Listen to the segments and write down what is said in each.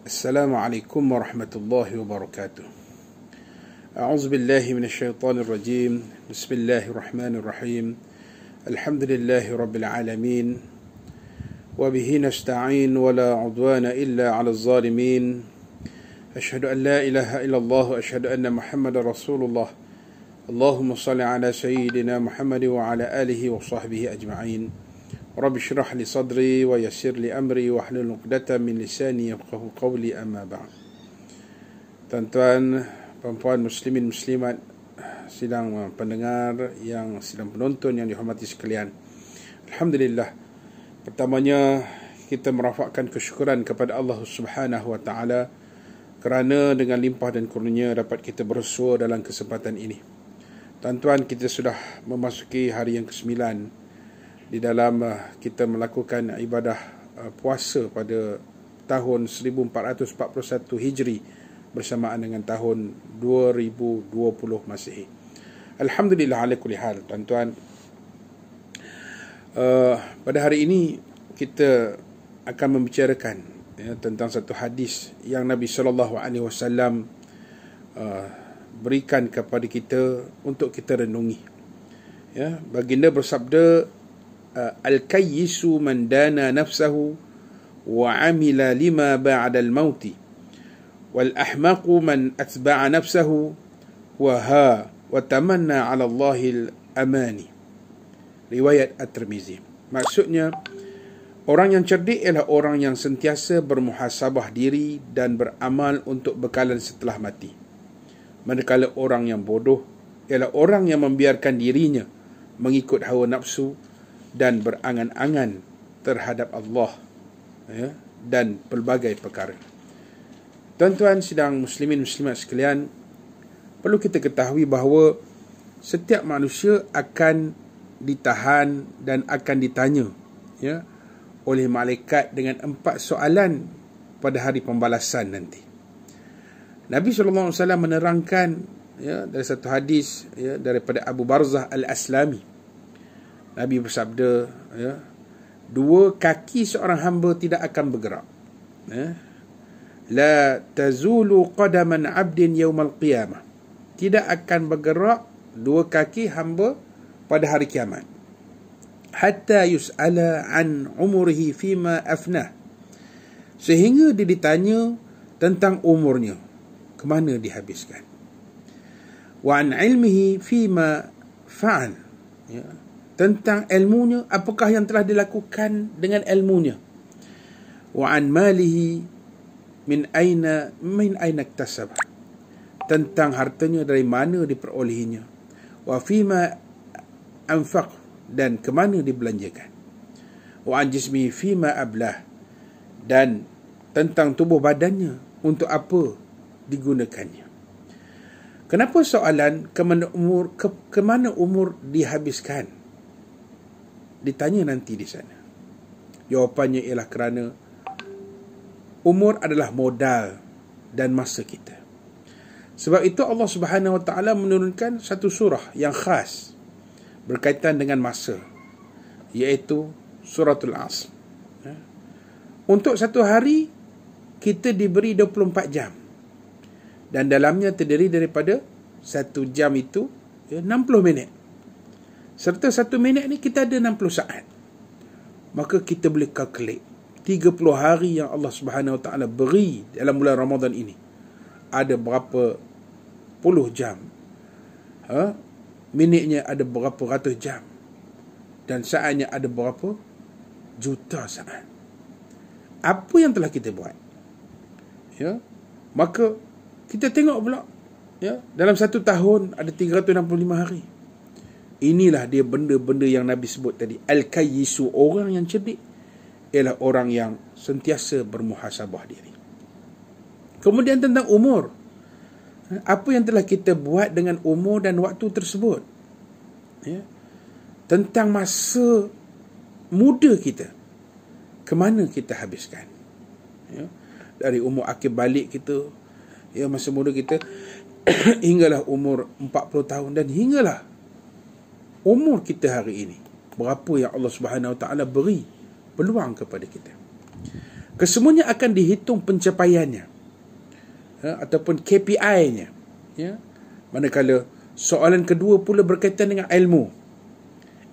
السلام عليكم ورحمة الله وبركاته. أعوذ بالله من الشيطان الرجيم. بسم الله الرحمن الرحيم. الحمد لله رب العالمين، وبه نستعين ولا عدوان إلا على الظالمين. أشهد أن لا إله إلا الله وأشهد أن محمد رسول الله. اللهم صل على سيدنا محمد وعلى آله وصحبه أجمعين. رب اشرح لي صدري ويسر لي أمري واحلل عقدة من لساني يفقهوا قولي أما بعد. Tuan-tuan, puan-puan, muslimin, muslimat, sidang pendengar yang sidang penonton yang dihormati sekalian. Alhamdulillah, pertamanya kita merafakkan kesyukuran kepada Allah Subhanahu wa taala kerana dengan limpah dan kurnia dapat kita bersua dalam kesempatan ini. Tuan-tuan, kita sudah memasuki hari yang ke-9 di dalam kita melakukan ibadah puasa pada tahun 1441 Hijri bersamaan dengan tahun 2020 Masihi. Alhamdulillah ala kulli hal, tuan-tuan. Pada hari ini kita akan membicarakan tentang satu hadis yang Nabi SAW berikan kepada kita untuk kita renungi. Baginda bersabda, Al-kayyisu man dana nafsahu wa amila lima ba'da al-mauti, wal ahmaqu man atba'a nafsahu wa tamanna 'ala Allahil amani. Riwayat At-Tirmizi. Maksudnya, orang yang cerdik ialah orang yang sentiasa bermuhasabah diri dan beramal untuk bekalan setelah mati. Manakala orang yang bodoh ialah orang yang membiarkan dirinya mengikut hawa nafsu dan berangan-angan terhadap Allah dan pelbagai perkara. Tuan-tuan sidang muslimin muslimat sekalian, perlu kita ketahui bahawa setiap manusia akan ditahan dan akan ditanya oleh malaikat dengan 4 soalan pada hari pembalasan nanti. Nabi SAW menerangkan dari satu hadis daripada Abu Barzah Al-Aslami. Nabi bersabda, 2 kaki seorang hamba tidak akan bergerak. La tazulu qadaman 'abdin yaumal qiyamah. Tidak akan bergerak 2 kaki hamba pada hari kiamat. Hatta yus'ala an umurihi fima afnah. Sehingga dia ditanya tentang umurnya, ke mana dihabiskan. Wa an ilmihi fima fa'al. Tentang ilmunya, apakah yang telah dilakukan dengan ilmunya. Wa an malihi min aina iktasab. Tentang hartanya, dari mana diperolehinya. Wa fima anfaq, dan ke mana dibelanjakan. Wa an jismihi fima ablah, dan tentang tubuh badannya, untuk apa digunakannya. Kenapa soalan ke mana umur dihabiskan ditanya nanti di sana? Jawapannya ialah kerana umur adalah modal dan masa kita. Sebab itu Allah Subhanahu wa taala menurunkan satu surah yang khas berkaitan dengan masa, iaitu suratul Asr. Untuk satu hari kita diberi 24 jam, dan dalamnya terdiri daripada 1 jam itu 60 minit. Serta 1 minit ni kita ada 60 saat. Maka kita boleh calculate 30 hari yang Allah Subhanahu wa taala beri dalam bulan Ramadan ini. Ada berapa puluh jam. Minitnya ada berapa ratus jam. Dan saatnya ada berapa juta saat. Apa yang telah kita buat? Maka kita tengok pula, dalam 1 tahun ada 365 hari. Inilah dia benda-benda yang Nabi sebut tadi. Al-kayyisu, orang yang cerdik, ialah orang yang sentiasa bermuhasabah diri. Kemudian tentang umur. Apa yang telah kita buat dengan umur dan waktu tersebut. Tentang masa muda kita, ke mana kita habiskan. Dari umur akhir balik kita, masa muda kita, hinggalah umur 40 tahun, dan hinggalah umur kita hari ini. Berapa yang Allah Subhanahu wa taala beri peluang kepada kita. Kesemuanya akan dihitung pencapaiannya, ataupun KPI-nya. Ya. Manakala soalan kedua pula berkaitan dengan ilmu.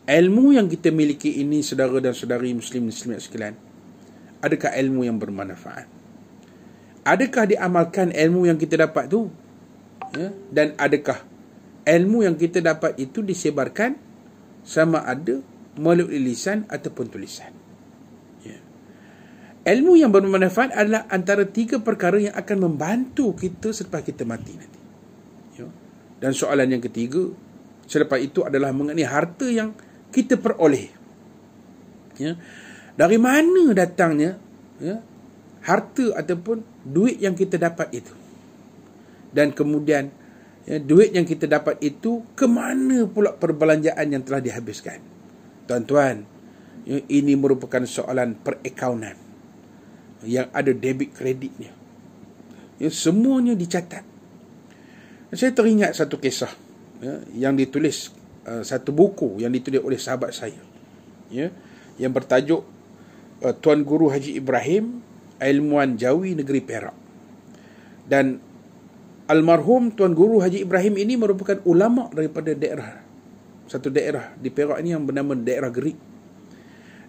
Ilmu yang kita miliki ini, saudara dan saudari muslimat sekalian, adakah ilmu yang bermanfaat? Adakah diamalkan ilmu yang kita dapat tu? Ya. Dan adakah ilmu yang kita dapat itu disebarkan sama ada melalui lisan ataupun tulisan? Ya. Ilmu yang bermanfaat adalah antara 3 perkara yang akan membantu kita selepas kita mati nanti. Ya. Dan soalan yang ketiga selepas itu adalah mengenai harta yang kita peroleh. Ya. Dari mana datangnya, ya, harta ataupun duit yang kita dapat itu? Dan kemudian, ya, duit yang kita dapat itu ke mana pula perbelanjaan yang telah dihabiskan? Tuan-tuan, ya, ini merupakan soalan perakaunan yang ada debit kreditnya. Ya, semuanya dicatat. Saya teringat satu kisah, ya, yang ditulis, satu buku yang ditulis oleh sahabat saya, ya, yang bertajuk Tuan Guru Haji Ibrahim, Ilmuwan Jawi Negeri Perak. Dan almarhum Tuan Guru Haji Ibrahim ini merupakan ulama daripada satu daerah di Perak ini yang bernama daerah Gerik,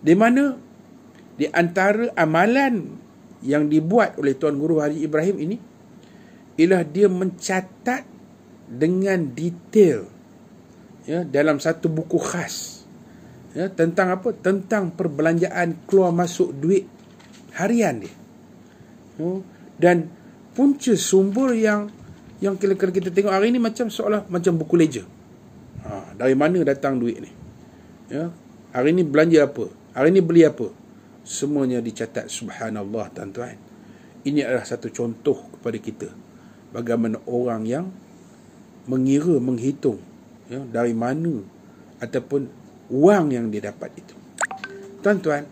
di mana di antara amalan yang dibuat oleh Tuan Guru Haji Ibrahim ini ialah dia mencatat dengan detail, ya, dalam satu buku khas, ya, tentang apa? Tentang perbelanjaan keluar masuk duit harian dia. Dan punca sumber yang kalau kita tengok hari ni macam seolah macam buku ledger. Dari mana datang duit ni? Ya, hari ni belanja apa? Hari ni beli apa? Semuanya dicatat. Subhanallah, tuan-tuan. Ini adalah satu contoh kepada kita bagaimana orang yang mengira, menghitung, ya, dari mana ataupun wang yang dia dapat itu. Tuan-tuan,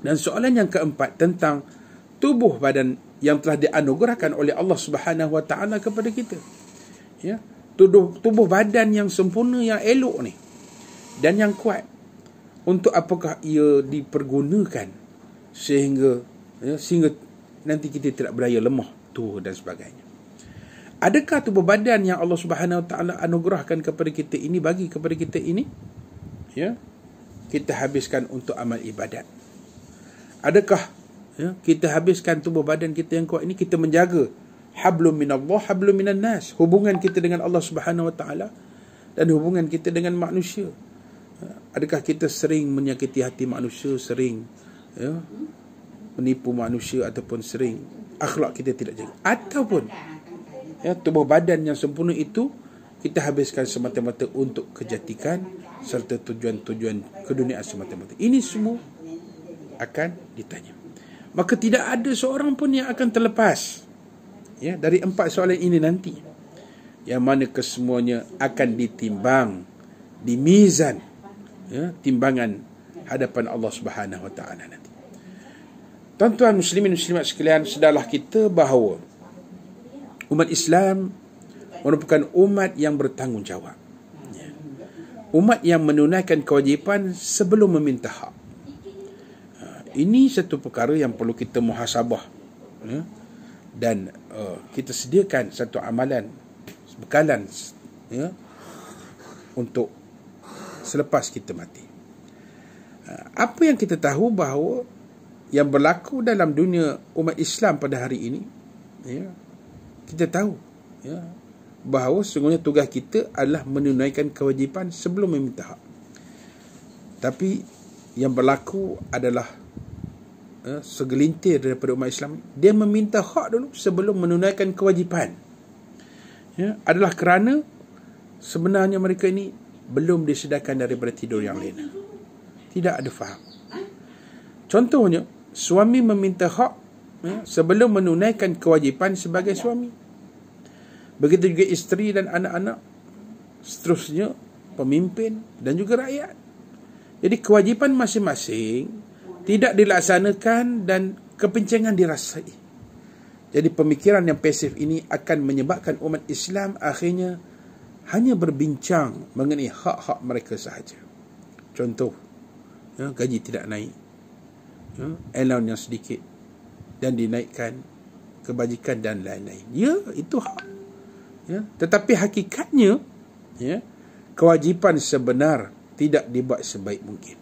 dan soalan yang keempat tentang tubuh badan yang telah dianugerahkan oleh Allah Subhanahu Wa Taala kepada kita. Ya, tubuh badan yang sempurna, yang elok ni dan yang kuat. Untuk apakah ia dipergunakan sehingga nanti kita tidak berdaya lemah, tu dan sebagainya. Adakah tubuh badan yang Allah Subhanahu Wa Taala anugerahkan kepada kita ini, bagi kepada kita ini, ya, kita habiskan untuk amal ibadat? Adakah, ya, kita habiskan tubuh badan kita yang kuat ini, kita menjaga hablum minallah, hablum minan nas, hubungan kita dengan Allah Subhanahu Wa Taala dan hubungan kita dengan manusia? Adakah kita sering menyakiti hati manusia, sering, ya, menipu manusia, ataupun sering akhlak kita tidak jaga? Ataupun, ya, tubuh badan yang sempurna itu kita habiskan semata-mata untuk kejatikan serta tujuan-tujuan keduniaan semata-mata? Ini semua akan ditanya. Maka tidak ada seorang pun yang akan terlepas, ya, dari 4 soalan ini nanti, yang mana kesemuanya akan ditimbang di mizan, ya, timbangan hadapan Allah Subhanahu Wa Taala nanti. Tuan-tuan muslimin muslimat sekalian, sedarlah kita bahawa umat Islam merupakan umat yang bertanggungjawab, ya, umat yang menunaikan kewajipan sebelum meminta hak. Ini satu perkara yang perlu kita muhasabah, ya, dan kita sediakan satu amalan bekalan, ya, untuk selepas kita mati. Apa yang kita tahu bahawa yang berlaku dalam dunia umat Islam pada hari ini, ya, kita tahu, ya, bahawa sesungguhnya tugas kita adalah menunaikan kewajipan sebelum meminta hak. Tapi yang berlaku adalah, segelintir daripada umat Islam, dia meminta hak dulu sebelum menunaikan kewajipan, ya, adalah kerana sebenarnya mereka ini belum disedarkan daripada tidur yang lena, tidak ada faham. Contohnya, suami meminta hak, ya, sebelum menunaikan kewajipan sebagai suami. Begitu juga isteri dan anak-anak, seterusnya pemimpin dan juga rakyat. Jadi kewajipan masing-masing tidak dilaksanakan dan kepincangan dirasai. Jadi pemikiran yang pasif ini akan menyebabkan umat Islam akhirnya hanya berbincang mengenai hak-hak mereka sahaja. Contoh, ya, gaji tidak naik, ya, allowance yang sedikit, dan dinaikkan kebajikan dan lain-lain. Ya, itu hak. Ya, tetapi hakikatnya, ya, kewajipan sebenar tidak dibuat sebaik mungkin.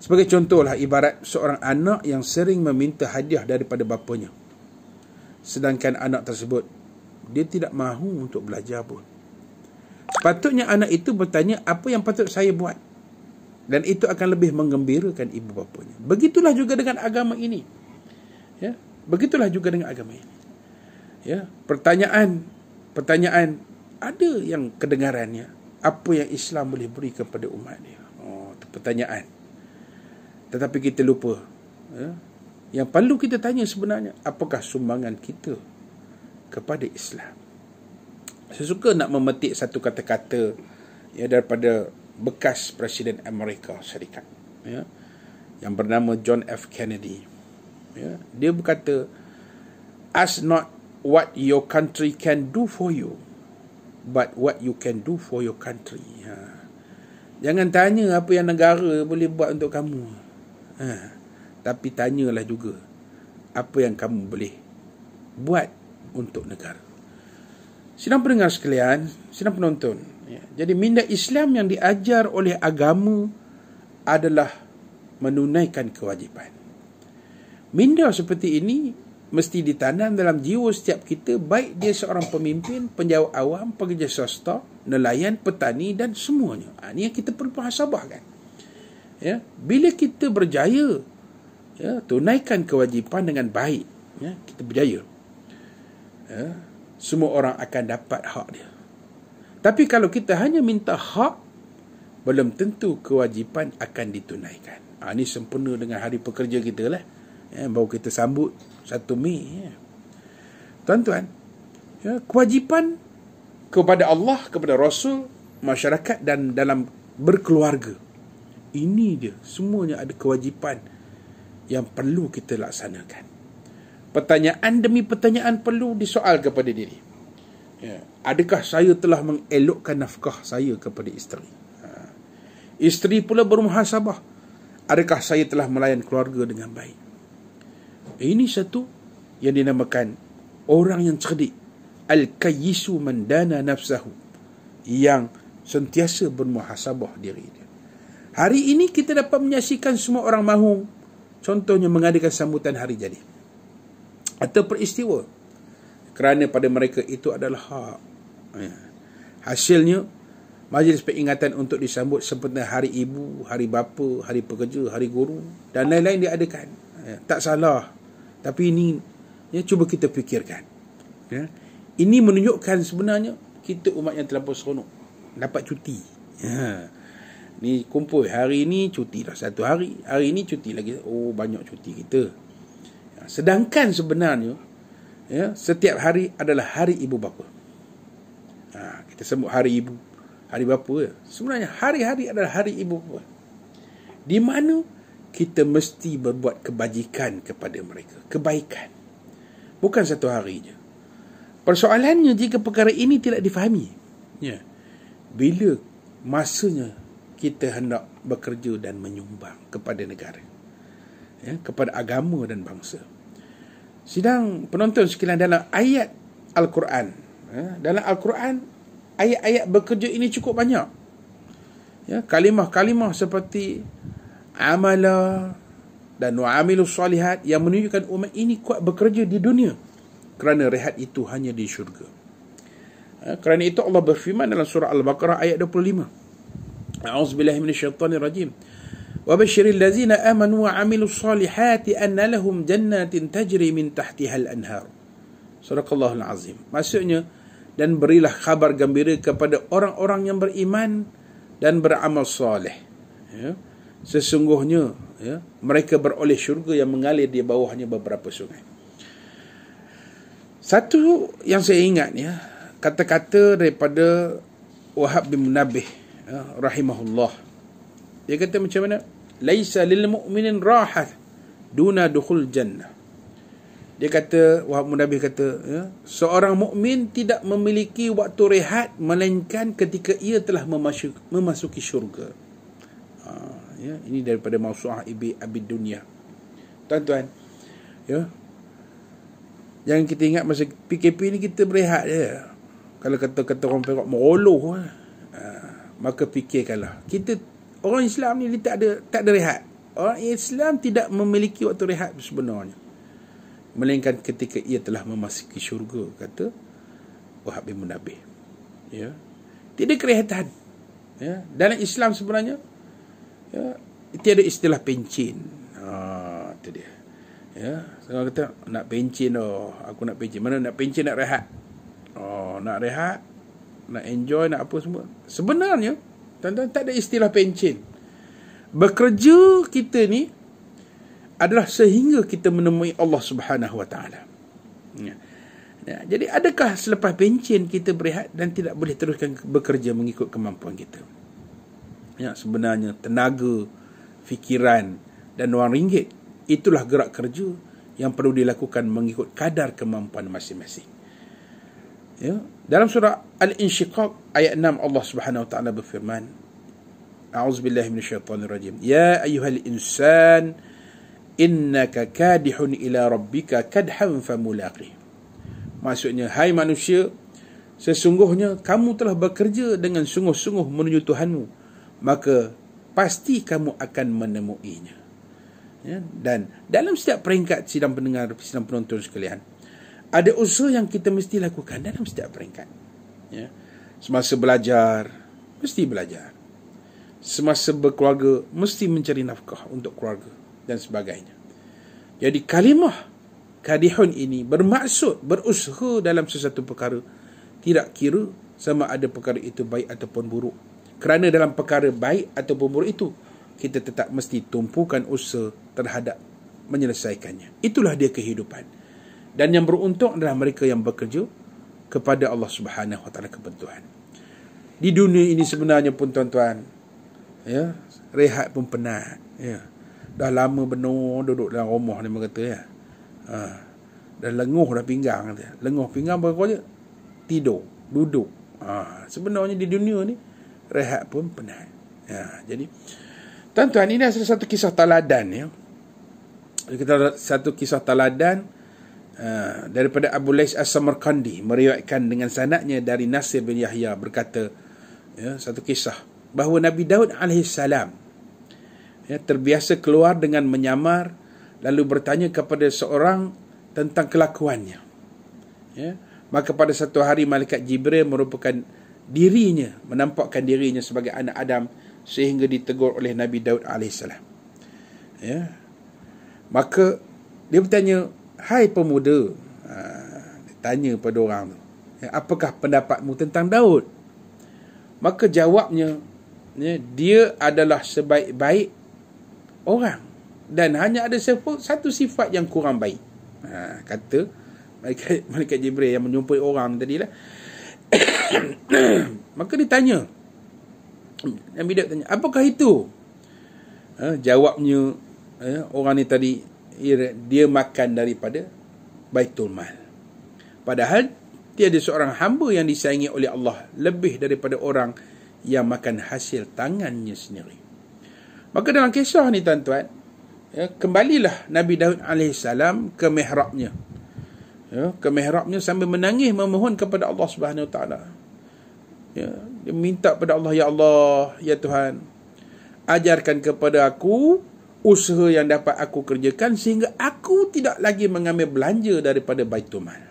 Sebagai contohlah, ibarat seorang anak yang sering meminta hadiah daripada bapanya, sedangkan anak tersebut dia tidak mahu untuk belajar pun. Sepatutnya anak itu bertanya, apa yang patut saya buat? Dan itu akan lebih menggembirakan ibu bapanya. Begitulah juga dengan agama ini. Ya, begitulah juga dengan agama ini. Ya, pertanyaan ada yang kedengarannya, apa yang Islam boleh beri kepada umat dia? Oh, itu pertanyaan. Tetapi kita lupa, ya, yang perlu kita tanya sebenarnya, apakah sumbangan kita kepada Islam? Saya suka nak memetik satu kata-kata, ya, daripada bekas Presiden Amerika Syarikat, ya, yang bernama John F. Kennedy. Ya, dia berkata, ask not what your country can do for you, but what you can do for your country. Jangan tanya apa yang negara boleh buat untuk kamu, tapi tanyalah juga apa yang kamu boleh buat untuk negara. Sidang pendengar sekalian, sidang penonton, ya, jadi minda Islam yang diajar oleh agama adalah menunaikan kewajipan. Minda seperti ini mesti ditanam dalam jiwa setiap kita, baik dia seorang pemimpin, penjawat awam, pekerja swasta, nelayan, petani dan semuanya. Ini yang kita perlu muhasabah, kan. Ya, bila kita berjaya, ya, tunaikan kewajipan dengan baik, ya, kita berjaya, ya, semua orang akan dapat hak dia. Tapi kalau kita hanya minta hak, belum tentu kewajipan akan ditunaikan. Ini sempurna dengan hari pekerja kita lah, ya, baru kita sambut 1 Mei. Ya. Tuan-tuan, ya, kewajipan kepada Allah, kepada Rasul, masyarakat dan dalam berkeluarga, ini dia, semuanya ada kewajipan yang perlu kita laksanakan. Pertanyaan demi pertanyaan perlu disoal kepada diri. Ya, adakah saya telah mengelokkan nafkah saya kepada isteri? Isteri pula bermuhasabah, adakah saya telah melayan keluarga dengan baik? Ini satu yang dinamakan orang yang cerdik. Al-kayyisu man dana nafsahu, yang sentiasa bermuhasabah diri dia. Hari ini kita dapat menyaksikan semua orang mahu, contohnya mengadakan sambutan hari jadi atau peristiwa, kerana pada mereka itu adalah hak. Ya. Hasilnya, majlis peringatan untuk disambut seperti hari ibu, hari bapa, hari pekerja, hari guru dan lain-lain diadakan. Ya, tak salah. Tapi ini, ya, cuba kita fikirkan. Ya, ini menunjukkan sebenarnya kita umat yang terlampau seronok, dapat cuti. Ya. Ni kumpul, hari ini cuti dah 1 hari, hari ini cuti lagi. Oh, banyak cuti kita. Ya, sedangkan sebenarnya, ya, setiap hari adalah hari ibu bapa. Kita sebut hari ibu, hari bapa. Ya. Sebenarnya hari-hari adalah hari ibu bapa, di mana kita mesti berbuat kebajikan kepada mereka. Kebaikan. Bukan 1 hari je. Persoalannya jika perkara ini tidak difahami. Ya. Bila masanya kita hendak bekerja dan menyumbang kepada negara, ya, kepada agama dan bangsa. Sidang penonton sekalian, dalam ayat Al-Quran, ya, dalam Al-Quran, ayat-ayat bekerja ini cukup banyak. Ya, kalimah-kalimah seperti amala dan wa'amilus salihat yang menunjukkan umat ini kuat bekerja di dunia, kerana rehat itu hanya di syurga. Kerana itu Allah berfirman dalam surah Al-Baqarah ayat 25. A'udzubillahi minasyaitonirrajim. Wa basyiril ladzina amanu wa 'amilus solihati anna lahum jannatin tajri min tahtiha al-anhar. Surahallahul azim. Maksudnya, dan berilah kabar gembira kepada orang-orang yang beriman dan beramal soleh. Ya. Sesungguhnya, ya, mereka beroleh syurga yang mengalir di bawahnya beberapa sungai. Satu yang saya ingat, ya, kata-kata daripada Wahab bin Munabbih, ya, rahimahullah. Dia kata macam mana? Laisa lil mu'minin rahat duna dukhul jannah. Dia kata, Wahab bin Munabbih kata, ya, seorang mukmin tidak memiliki waktu rehat melainkan ketika ia telah memasuki syurga. Ya, ini daripada Mausu'ah Ibn Abi Dunya. Tuan-tuan, Ya. Jangan kita ingat masa PKP ni kita berehat je. Kalau kata orang Perak meroloh, maka fikirkanlah. Kita orang Islam ni tak ada rehat. Orang Islam tidak memiliki waktu rehat sebenarnya. Melainkan ketika ia telah memasuki syurga, kata Wahab bin Munabbih. Ya. Tidak kerehatan. Ya. Dalam Islam sebenarnya, ya, tiada istilah pencin. Itu dia. Ya, sekarang kata nak pencin aku nak pencin. Mana nak pencin, nak rehat. Nak rehat, nak enjoy, nak apa semua. Sebenarnya, tuan-tuan, tak ada istilah pencin. Bekerja kita ni adalah sehingga kita menemui Allah Subhanahu Wa Taala. Ya. Jadi adakah selepas pencin kita berehat dan tidak boleh teruskan bekerja mengikut kemampuan kita? Ya, sebenarnya tenaga, fikiran dan wang ringgit, itulah gerak kerja yang perlu dilakukan mengikut kadar kemampuan masing-masing. Ya, dalam surah Al-Insyiqaq ayat 6 Allah Subhanahu Wa Taala berfirman, A'udzubillahi minasyaitonirrajim. Ya ayyuhal insan innaka kadihun ila rabbika kadhan famulaqih. Maksudnya, hai manusia, sesungguhnya kamu telah bekerja dengan sungguh-sungguh menuju Tuhanmu, maka pasti kamu akan menemuinya. Ya, dan dalam setiap peringkat sidang pendengar, sidang penonton sekalian, ada usaha yang kita mesti lakukan dalam setiap peringkat. Ya. Semasa belajar, mesti belajar. Semasa berkeluarga, mesti mencari nafkah untuk keluarga dan sebagainya. Jadi kalimah kadihun ini bermaksud berusaha dalam sesuatu perkara, tidak kira sama ada perkara itu baik ataupun buruk. Kerana dalam perkara baik ataupun buruk itu, kita tetap mesti tumpukan usaha terhadap menyelesaikannya. Itulah dia kehidupan. Dan yang beruntung adalah mereka yang bekerja kepada Allah Subhanahu Wa Taala kebutuhan. Di dunia ini sebenarnya pun tuan-tuan, ya, rehat pun penat. Ya. Dah lama benar duduk dalam rumah ni, mereka kata, ya. Dah lenguh dah pinggang. Lenguh pinggang berapa je? Tidur, duduk. Sebenarnya di dunia ni rehat pun penat. Ya, jadi tuan-tuan, ini adalah satu kisah teladan, ya. Kita satu kisah teladan daripada Abu Lais As-Samarkandi, meriwayatkan dengan sanadnya dari Nasir bin Yahya, berkata, ya, satu kisah bahawa Nabi Daud alaihissalam, ya, terbiasa keluar dengan menyamar, lalu bertanya kepada seorang tentang kelakuannya. Ya, maka pada satu hari malaikat Jibril menampakkan dirinya sebagai anak Adam, sehingga ditegur oleh Nabi Daud alaihissalam. Ya, maka dia bertanya, hai pemuda, dia tanya pada orang tu, ya, apakah pendapatmu tentang Daud? Maka jawabnya, ya, dia adalah sebaik-baik orang dan hanya ada satu sifat yang kurang baik. Kata malaikat Jibril yang menjumpai orang tadi lah. Maka ditanya, Nabi Daud tanya, apakah itu? Jawabnya, orang ni tadi, dia makan daripada Baitul Mal. Padahal tiada seorang hamba yang disayangi oleh Allah lebih daripada orang yang makan hasil tangannya sendiri. Maka dalam kisah ni tuan-tuan, ya, kembalilah Nabi Daud alaihissalam ke mihrabnya. Ya, ke mihrabnya sambil menangis memohon kepada Allah Subhanahu Wa Taala. Ya, dia minta pada Allah, ya Allah, ya Tuhan, ajarkan kepada aku usaha yang dapat aku kerjakan sehingga aku tidak lagi mengambil belanja daripada Baitul Mal.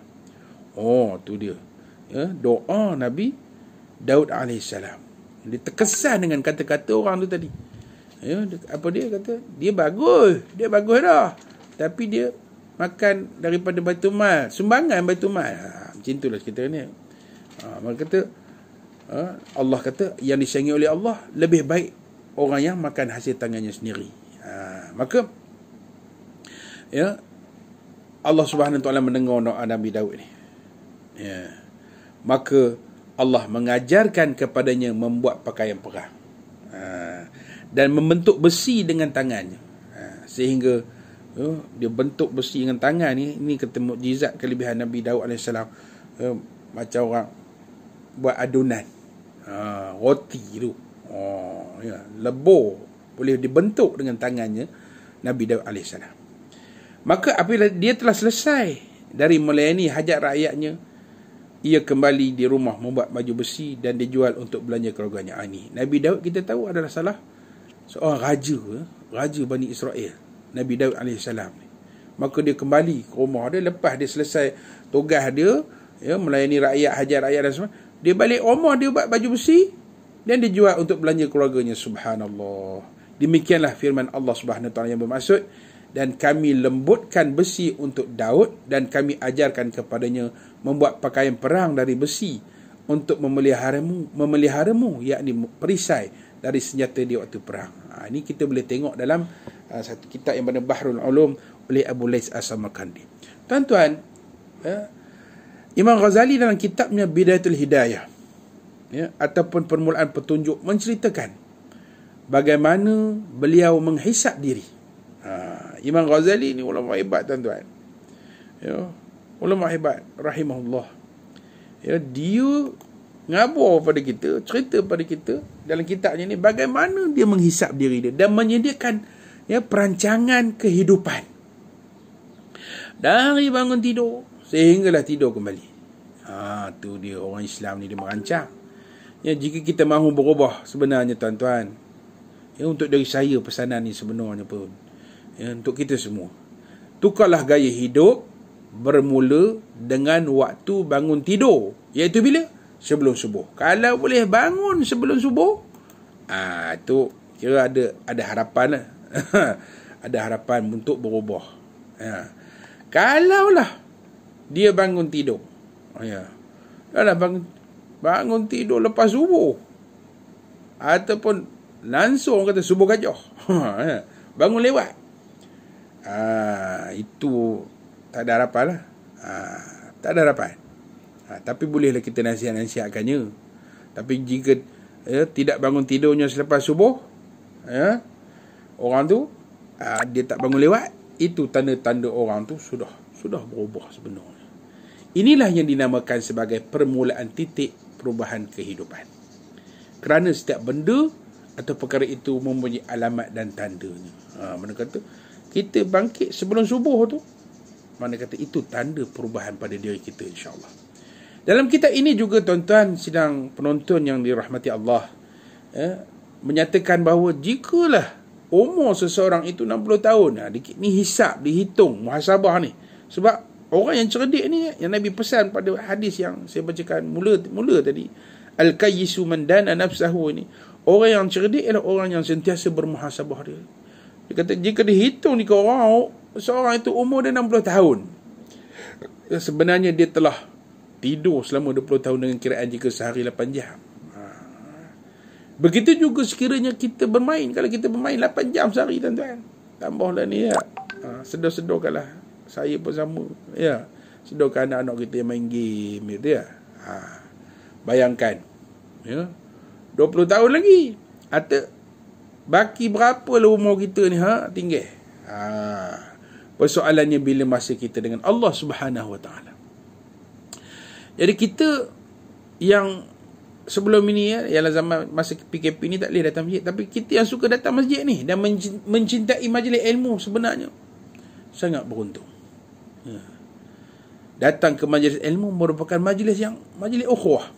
Tu dia, ya, doa Nabi Daud alaihissalam. Dia terkesan dengan kata-kata orang tu tadi. Ya, apa dia kata? Dia bagus dah, tapi dia makan daripada Baitul Mal, sumbangan Baitul Mal. Macam itulah cerita ni. Maka kata, Allah kata yang disayangi oleh Allah lebih baik orang yang makan hasil tangannya sendiri. Maka, ya, Allah Subhanahu Wa Taala mendengar doa Nabi Daud ni. Ya. Maka Allah mengajarkan kepadanya membuat pakaian perang, dan membentuk besi dengan tangannya, sehingga dia bentuk besi dengan tangan ni. Ini kata mukjizat kelebihan Nabi Daud AS. Macam orang buat adunan roti tu, ya, lebur boleh dibentuk dengan tangannya Nabi Daud AS. Maka apabila dia telah selesai dari melayani hajat rakyatnya, ia kembali di rumah membuat baju besi dan dijual untuk belanja keluarganya. Ini Nabi Daud kita tahu adalah salah seorang raja Bani Israel, Nabi Daud AS. Maka dia kembali ke rumah dia lepas dia selesai tugas dia, melayani rakyat, hajat rakyat dan semua. Dia balik rumah, dia buat baju besi dan dijual untuk belanja keluarganya. Subhanallah. Demikianlah firman Allah Subhanahu Wa Taala yang bermaksud, dan kami lembutkan besi untuk Daud dan kami ajarkan kepadanya membuat pakaian perang dari besi untuk memeliharamu, yakni perisai dari senjata di waktu perang. Ini kita boleh tengok dalam satu kitab yang bernama Bahrul Ulum oleh Abu Lais As-Samarkandi. Tuan-tuan, Imam Ghazali dalam kitabnya Bidayatul Hidayah, ataupun Permulaan Petunjuk, menceritakan bagaimana beliau menghisap diri. Imam Ghazali ni ulama hebat, tuan-tuan. Ulama hebat rahimahullah. Dia ngabur pada kita, cerita pada kita dalam kitabnya ni bagaimana dia menghisap diri dia dan menyediakan perancangan kehidupan dari bangun tidur sehinggalah tidur kembali. Tu dia orang Islam ni, dia merancang. Jika kita mahu berubah sebenarnya, tuan-tuan, untuk dari saya pesanan ni sebenarnya pun, untuk kita semua, tukarlah gaya hidup bermula dengan waktu bangun tidur, iaitu bila? Sebelum subuh. Kalau boleh bangun sebelum subuh, tu kira ada harapan lah. Ada harapan untuk berubah. Kalaulah dia bangun tidur, bangun tidur lepas subuh, ataupun langsung kata subuh gajah, bangun lewat, itu tak ada harapan lah. Tak ada harapan. Tapi bolehlah kita nasihat-nasihatkannya. Tapi jika tidak bangun tidurnya selepas subuh, orang tu dia tak bangun lewat, itu tanda-tanda orang tu sudah berubah sebenarnya. Inilah yang dinamakan sebagai permulaan titik perubahan kehidupan. Kerana setiap benda atau perkara itu mempunyai alamat dan tandanya. Mana kata kita bangkit sebelum subuh tu, mana kata itu tanda perubahan pada diri kita, insya-Allah. Dalam kitab ini juga, tuan-tuan sidang penonton yang dirahmati Allah, menyatakan bahawa jikalah umur seseorang itu 60 tahun, ni hisab, dihitung, muhasabah ni. Sebab orang yang cerdik ni, yang Nabi pesan pada hadis yang saya bacakan mula tadi, al-kayyisu man dana nafsahu ni, orang yang cerdik ialah orang yang sentiasa bermuhasabah dia. Dia kata jika dihitung ni ke orang, seorang itu umur dia 60 tahun, sebenarnya dia telah tidur selama 20 tahun dengan kiraan jika sehari 8 jam. Begitu juga sekiranya kita bermain. Kalau kita bermain 8 jam sehari, tuan-tuan, tambahlah ni sedar-sedarkanlah. Saya pun sama, sedarkan anak-anak kita yang main game gitu, bayangkan 20 tahun lagi, atau baki berapa lah umur kita ni, tinggal. Persoalannya bila masa kita dengan Allah Subhanahu Wa Taala. Jadi kita yang sebelum ini, ialah zaman masa PKP ni tak boleh datang masjid, tapi kita yang suka datang masjid ni dan mencintai majlis ilmu, sebenarnya sangat beruntung. Datang ke majlis ilmu merupakan majlis ukhuwah.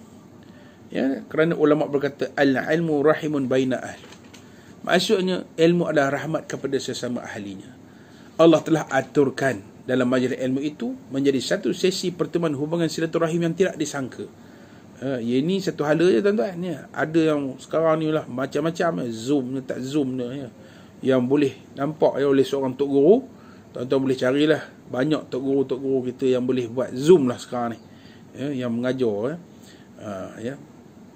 Kerana ulama berkata al-ilmu rahimun baina ahli. Maksudnya ilmu adalah rahmat kepada sesama ahlinya. Allah telah aturkan dalam majlis ilmu itu menjadi satu sesi pertemuan hubungan silaturahim yang tidak disangka. Ini satu hala je, tuan-tuan. Ada yang sekarang ni lah macam-macam, Zoom ni, tak Zoom ni, yang boleh nampak oleh seorang tok guru. Tuan-tuan boleh carilah, banyak tok guru kita yang boleh buat Zoom lah sekarang ni, yang mengajar.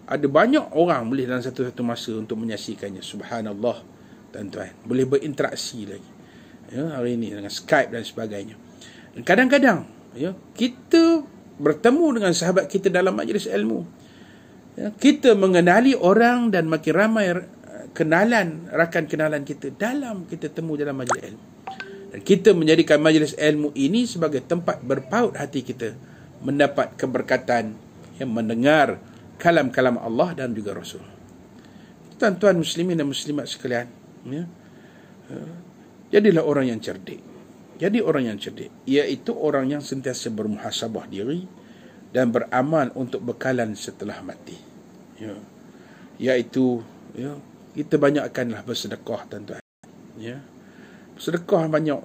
Ada banyak orang boleh dalam satu-satu masa untuk menyaksikannya. Subhanallah, tuan-tuan, boleh berinteraksi lagi hari ini dengan Skype dan sebagainya. Dan kadang-kadang kita bertemu dengan sahabat kita dalam majlis ilmu, kita mengenali orang dan makin ramai rakan kenalan kita dalam kita temu dalam majlis ilmu. Dan kita menjadikan majlis ilmu ini sebagai tempat berpaut hati kita, mendapat keberkatan yang mendengar kalam-kalam Allah dan juga Rasul. Tuan-tuan muslimin dan muslimat sekalian, jadilah orang yang cerdik. Jadi orang yang cerdik, iaitu orang yang sentiasa bermuhasabah diri dan beramal untuk bekalan setelah mati. Ya. Iaitu, ya, kita banyakkanlah bersedekah, tuan-tuan. Ya. Sedekah banyak,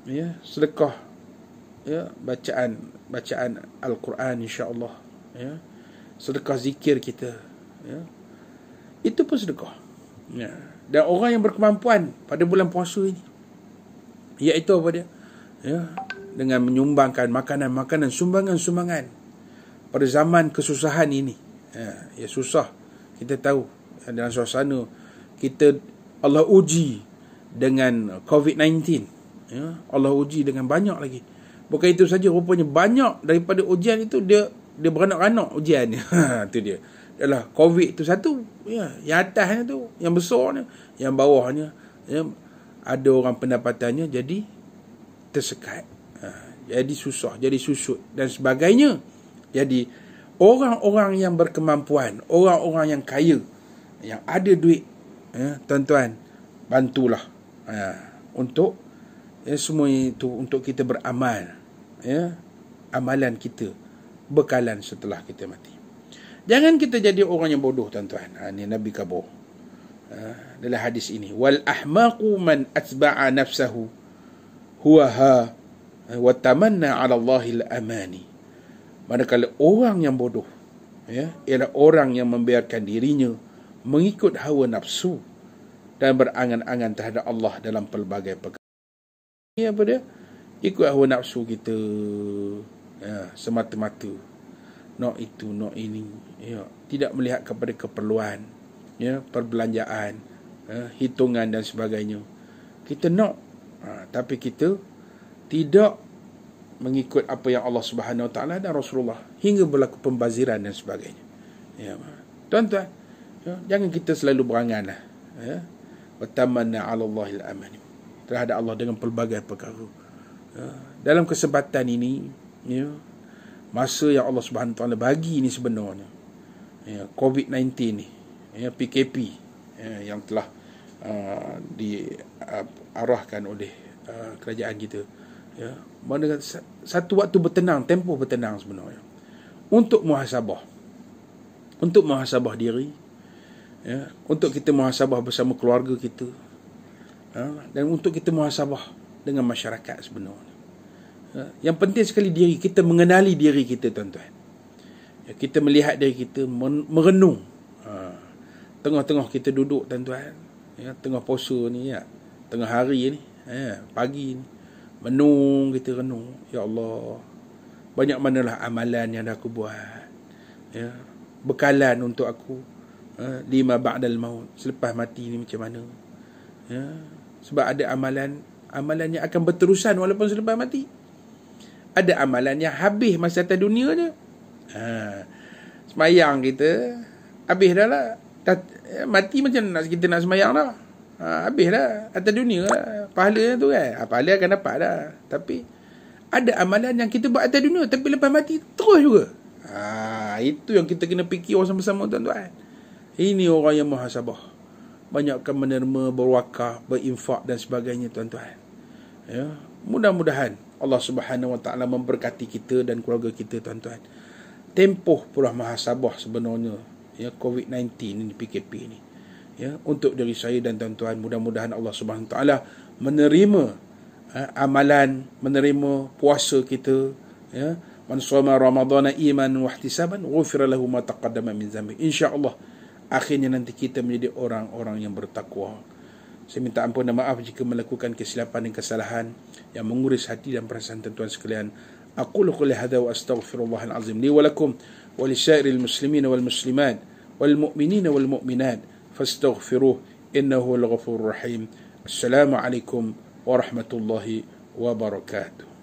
ya, sedekah, ya, bacaan Al-Quran, insya-Allah, ya. Sedekah zikir kita, ya. Itu pun sedekah. Ya. Dan orang yang berkemampuan pada bulan puasa ini, iaitu apa dia? Ya, dengan menyumbangkan makanan-makanan, sumbangan-sumbangan pada zaman kesusahan ini. Ya, susah. Kita tahu dalam suasana kita, Allah uji dengan COVID-19. Ya, Allah uji dengan banyak lagi. Bukan itu saja, rupanya banyak daripada ujian itu dia beranak-anak ujian dia. Itu dia. Adalah COVID itu satu, ya, yang atasnya tu, yang besarnya, yang bawahnya, ya, ada orang pendapatannya jadi tersekat, jadi susah, jadi susut dan sebagainya. Jadi orang-orang yang berkemampuan, orang-orang yang kaya, yang ada duit, tuan-tuan, bantulah untuk, ya, semua itu untuk kita beramal, ya, amalan kita bekalan setelah kita mati. Jangan kita jadi orang yang bodoh, tuan-tuan. Ini Nabi kabur dalam hadis ini, wal ahmaqu man atba'a nafsahu huwaha wa tamanna 'ala Allahil amani. Manakala orang yang bodoh, ya, ialah orang yang membiarkan dirinya mengikut hawa nafsu dan berangan-angan terhadap Allah dalam pelbagai perkara. Ini apa dia? Ikut hawa nafsu kita, ya, semata-mata. Nak itu, nak ini, ya, tidak melihat kepada keperluan, ya, perbelanjaan, ya, hitungan dan sebagainya. Kita nak, tapi kita tidak mengikut apa yang Allah Subhanahu Wa Taala dan Rasulullah, hingga berlaku pembaziran dan sebagainya. Ya, tuan-tuan, ya, jangan kita selalu berangan, ya, wa tamanna 'ala Allahil amani, terhadap Allah dengan pelbagai perkara. Ya, dalam kesempatan ini, ya, masa yang Allah Subhanahu Wa Taala bagi ni sebenarnya, ya, COVID-19 ni, ya, PKP, ya, yang telah diarahkan oleh kerajaan kita, ya, mana satu waktu bertenang, tempoh bertenang sebenarnya, untuk muhasabah diri, ya, untuk kita muhasabah bersama keluarga kita, dan untuk kita muhasabah dengan masyarakat sebenarnya. Yang penting sekali diri kita, mengenali diri kita, tuan-tuan. Ya, kita melihat diri kita, merenung. Tengah-tengah kita duduk, tuan-tuan, ya, tengah puasa ni, ya, tengah hari ni, ya, pagi ni, menung, kita renung, ya Allah, banyak manalah amalan yang dah aku buat, ya, bekalan untuk aku, lima ba'dal maut, selepas mati ni macam mana, ya, sebab ada amalan yang akan berterusan walaupun selepas mati. Ada amalan yang habis masa atas dunia je. Semayang kita habis dah lah. Mati macam nak kita nak semayang dah. Habis dah atas dunia lah. Pahala tu kan, pahala akan dapat dah. Tapi ada amalan yang kita buat atas dunia, tapi lepas mati terus juga. Itu yang kita kena fikir sama-sama, tuan-tuan. Ini orang yang muhasabah, banyakkan menerima, berwakaf, berinfak dan sebagainya, tuan-tuan. Ya, mudah-mudahan Allah Subhanahu Wa Taala memberkati kita dan keluarga kita, tuan-tuan. Tempoh pula muhasabah sebenarnya, ya, COVID-19 ini, PKP ini, ya, untuk diri saya dan tuan-tuan. Mudah-mudahan Allah Subhanahu Wa Taala menerima amalan, menerima puasa kita, ya. Man shoma ramadhana imanan wa ihtisaban ghufira lahu ma taqaddama min dhanbi. Insya-Allah akhirnya nanti kita menjadi orang-orang yang bertakwa. Saya minta ampun dan maaf jika melakukan kesilapan dan kesalahan yang menguris hati dan perasaan tuan-tuan sekalian. Aqulu qouli hadza wa astaghfirullahal azim li wa lakum wa li syairil muslimin wal muslimat wal mu'minina wal mu'minat fastaghfiruh innahu al ghafurur rahim. Assalamu alaikum warahmatullahi wabarakatuh.